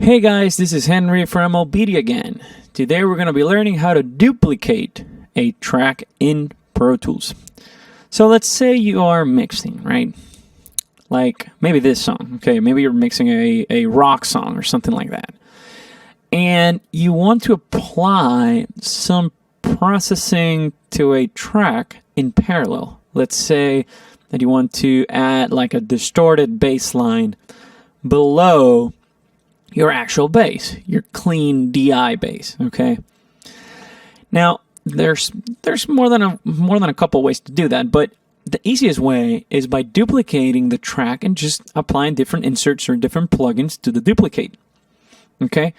Hey guys, this is Henry from OBEDIA again. Today we're going to be learning how to duplicate a track in Pro Tools. So let's say you are mixing, right? Like maybe this song, okay? Maybe you're mixing a rock song or something like that. And you want to apply some processing to a track in parallel. Let's say that you want to add like a distorted bass line below your actual bass, your clean DI bass, okay? Now, there's more than a couple ways to do that, but the easiest way is by duplicating the track and just applying different inserts or different plugins to the duplicate, okay?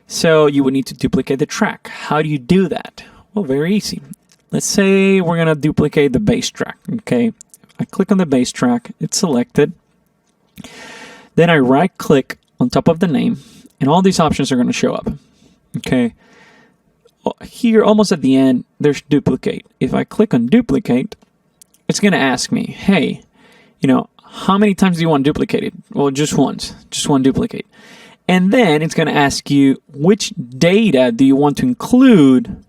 So you would need to duplicate the track. How do you do that? Well, very easy. Let's say we're gonna duplicate the bass track, okay? I click on the bass track, it's selected. Then I right-click on top of the name, and all these options are going to show up. Okay. Here, almost at the end, there's duplicate. If I click on duplicate, it's going to ask me, hey, how many times do you want duplicated? Well, just once, just one duplicate. And then it's going to ask you which data do you want to include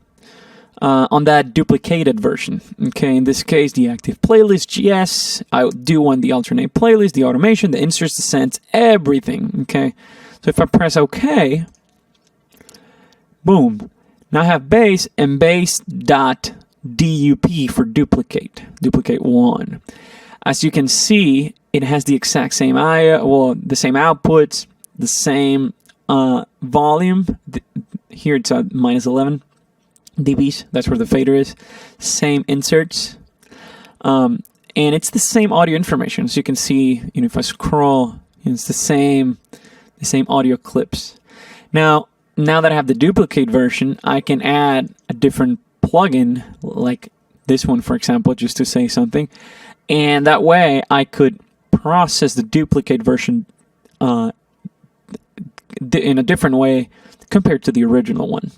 on that duplicated version. Okay, in this case, the active playlist, yes. I do want the alternate playlist, the automation, the inserts, the sends, everything. Okay, so if I press OK, boom. Now I have bass and bass.dup for duplicate 1. As you can see, it has the exact same the same outputs, the same volume. Here it's at -11 dBs, that's where the fader is. Same inserts, and it's the same audio information. So you can see, if I scroll, it's the same audio clips. Now that I have the duplicate version, I can add a different plugin, like this one, for example, just to say something, and that way I could process the duplicate version in a different way compared to the original one.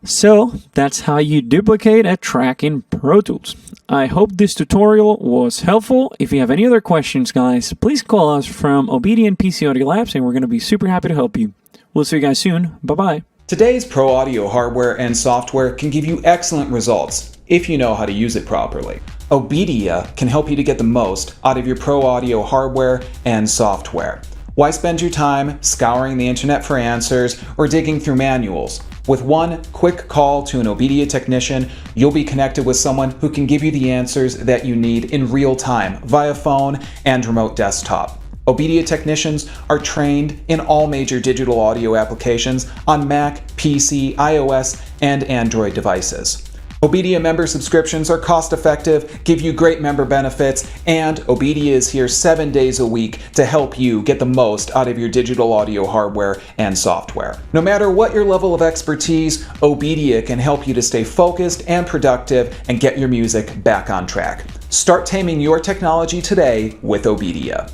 So that's how you duplicate a track in Pro Tools. I hope this tutorial was helpful. If you have any other questions, guys, please call us from OBEDIA and PC Audio Labs, and we're going to be super happy to help you. We'll see you guys soon. Bye-bye. Today's pro audio hardware and software can give you excellent results if you know how to use it properly. OBEDIA can help you to get the most out of your pro audio hardware and software. Why spend your time scouring the internet for answers or digging through manuals? With one quick call to an OBEDIA technician, you'll be connected with someone who can give you the answers that you need in real time via phone and remote desktop. OBEDIA technicians are trained in all major digital audio applications on Mac, PC, iOS, and Android devices. OBEDIA member subscriptions are cost-effective, give you great member benefits, and OBEDIA is here 7 days a week to help you get the most out of your digital audio hardware and software. No matter what your level of expertise, OBEDIA can help you to stay focused and productive and get your music back on track. Start taming your technology today with OBEDIA.